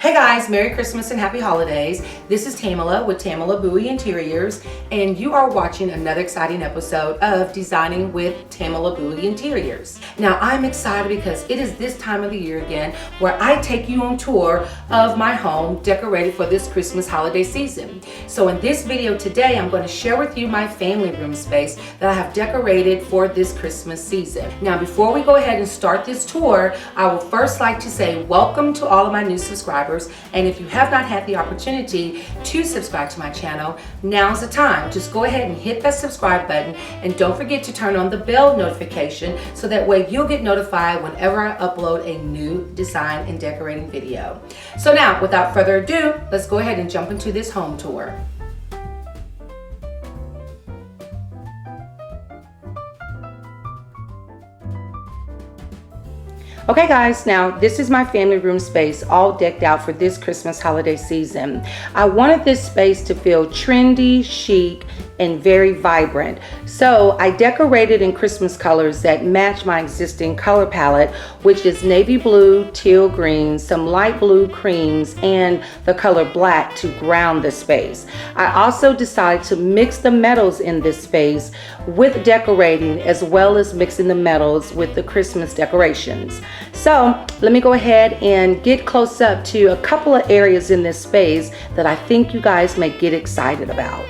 Hey guys, Merry Christmas and Happy Holidays. This is Tamela with Tamela Bowie Interiors, and you are watching another exciting episode of Designing with Tamela Bowie Interiors. Now, I'm excited because it is this time of the year again where I take you on tour of my home decorated for this Christmas holiday season. So in this video today, I'm going to share with you my family room space that I have decorated for this Christmas season. Now, before we go ahead and start this tour, I would first like to say welcome to all of my new subscribers. And if you have not had the opportunity to subscribe to my channel, now's the time. Just go ahead and hit that subscribe button, and don't forget to turn on the bell notification so that way you'll get notified whenever I upload a new design and decorating video. So now, without further ado, let's go ahead and jump into this home tour. Okay guys, now this is my family room space all decked out for this Christmas holiday season. I wanted this space to feel trendy, chic, and very vibrant. So I decorated in Christmas colors that match my existing color palette, which is navy blue, teal green, some light blue creams, and the color black to ground the space. I also decided to mix the metals in this space with decorating, as well as mixing the metals with the Christmas decorations. So let me go ahead and get close up to a couple of areas in this space that I think you guys may get excited about.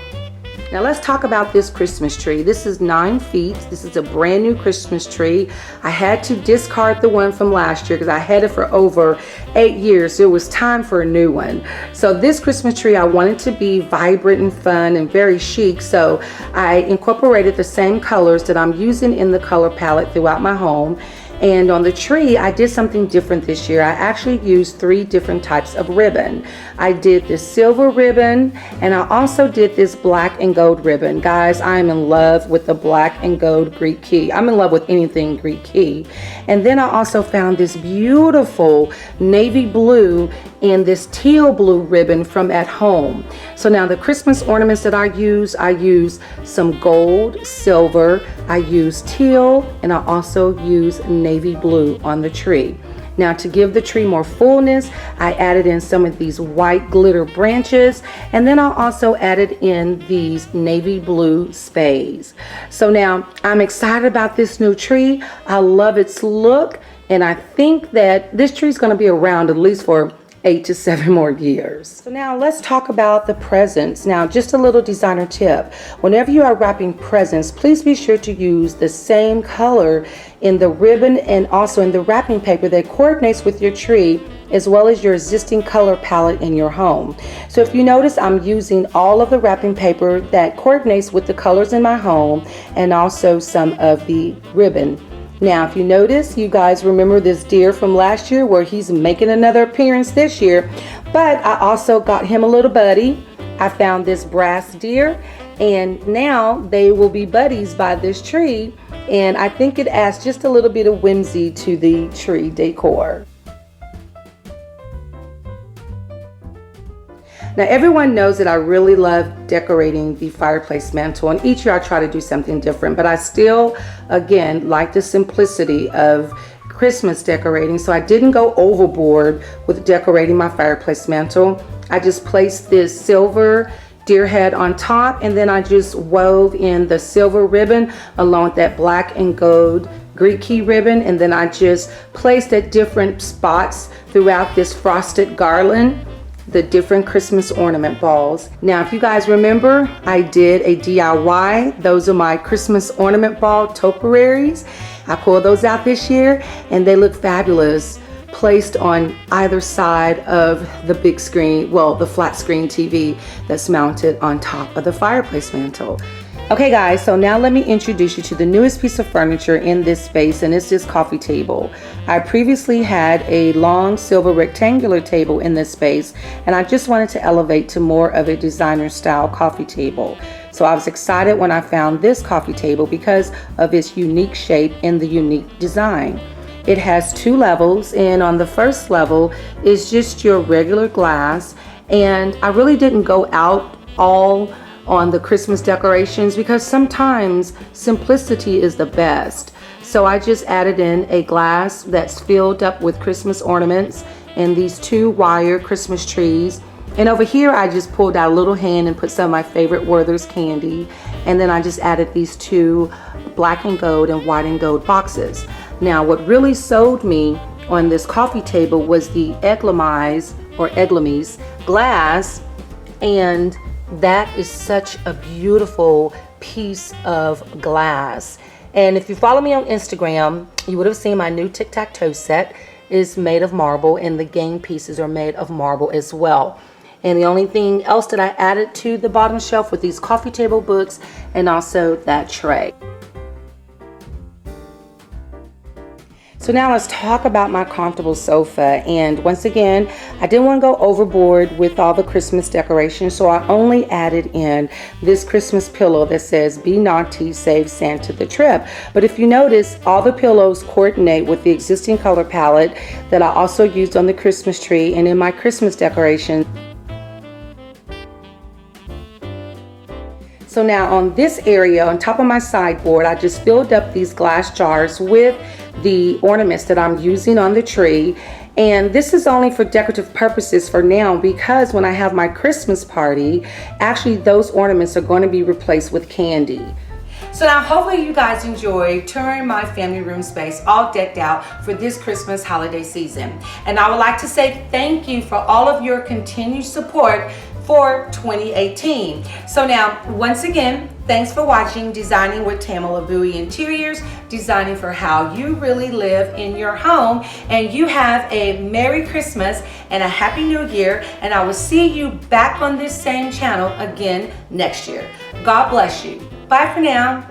Now let's talk about this Christmas tree. This is 9 feet. This is a brand new Christmas tree. I had to discard the one from last year because I had it for over 8 years. So it was time for a new one. So this Christmas tree, I wanted to be vibrant and fun and very chic. So I incorporated the same colors that I'm using in the color palette throughout my home. And on the tree, I did something different this year. I actually used 3 different types of ribbon. I did this silver ribbon, and I also did this black and gold ribbon. Guys, I am in love with the black and gold Greek key. I'm in love with anything Greek key. And then I also found this beautiful navy blue and this teal blue ribbon from At Home. So now the Christmas ornaments that I use some gold, silver, I use teal, and I also use navy blue on the tree. Now to give the tree more fullness, I added in some of these white glitter branches, and then I also added in these navy blue spades. So now I'm excited about this new tree. I love its look, and I think that this tree is going to be around at least for 8 to 7 more years. So now let's talk about the presents. Now, just a little designer tip. Whenever you are wrapping presents, please be sure to use the same color in the ribbon and also in the wrapping paper that coordinates with your tree, as well as your existing color palette in your home. So if you notice, I'm using all of the wrapping paper that coordinates with the colors in my home, and also some of the ribbon. Now, if you notice, you guys remember this deer from last year, where he's making another appearance this year, but I also got him a little buddy. I found this brass deer, and now they will be buddies by this tree, and I think it adds just a little bit of whimsy to the tree decor. Now everyone knows that I really love decorating the fireplace mantle, and each year I try to do something different, but I still, again, like the simplicity of Christmas decorating, so I didn't go overboard with decorating my fireplace mantle. I just placed this silver deer head on top, and then I just wove in the silver ribbon along with that black and gold Greek key ribbon, and then I just placed at different spots throughout this frosted garland the different Christmas ornament balls. Now, if you guys remember, I did a DIY. Those are my Christmas ornament ball topiaries. I pulled those out this year, and they look fabulous placed on either side of the big screen, well, the flat screen TV that's mounted on top of the fireplace mantle. Okay guys, so now let me introduce you to the newest piece of furniture in this space, and it's this coffee table. I previously had a long silver rectangular table in this space, and I just wanted to elevate to more of a designer style coffee table. So I was excited when I found this coffee table because of its unique shape and the unique design. It has 2 levels, and on the first level is just your regular glass, and I really didn't go out all on the Christmas decorations because sometimes simplicity is the best. So I just added in a glass that's filled up with Christmas ornaments, and these 2 wire Christmas trees. And over here, I just pulled out a little hand and put some of my favorite Werther's candy. And then I just added these 2 black and gold and white and gold boxes. Now, what really sold me on this coffee table was the Eglamise glass, and that is such a beautiful piece of glass. And if you follow me on Instagram, you would have seen my new tic-tac-toe set is made of marble, and the game pieces are made of marble as well. And the only thing else that I added to the bottom shelf with these coffee table books and also that tray. So now let's talk about my comfortable sofa. And once again, I didn't want to go overboard with all the Christmas decorations, so I only added in this Christmas pillow that says, "Be naughty, save Santa the trip." But if you notice, all the pillows coordinate with the existing color palette that I also used on the Christmas tree and in my Christmas decorations. So now on this area, on top of my sideboard, I just filled up these glass jars with the ornaments that I'm using on the tree. And this is only for decorative purposes for now, because when I have my Christmas party, actually those ornaments are going to be replaced with candy. So now hopefully you guys enjoyed touring my family room space all decked out for this Christmas holiday season. And I would like to say thank you for all of your continued support for 2018. So now, once again, thanks for watching Designing with Tamela Bowie Interiors, designing for how you really live in your home. And you have a Merry Christmas and a Happy New Year, and I will see you back on this same channel again next year. God bless you. Bye for now.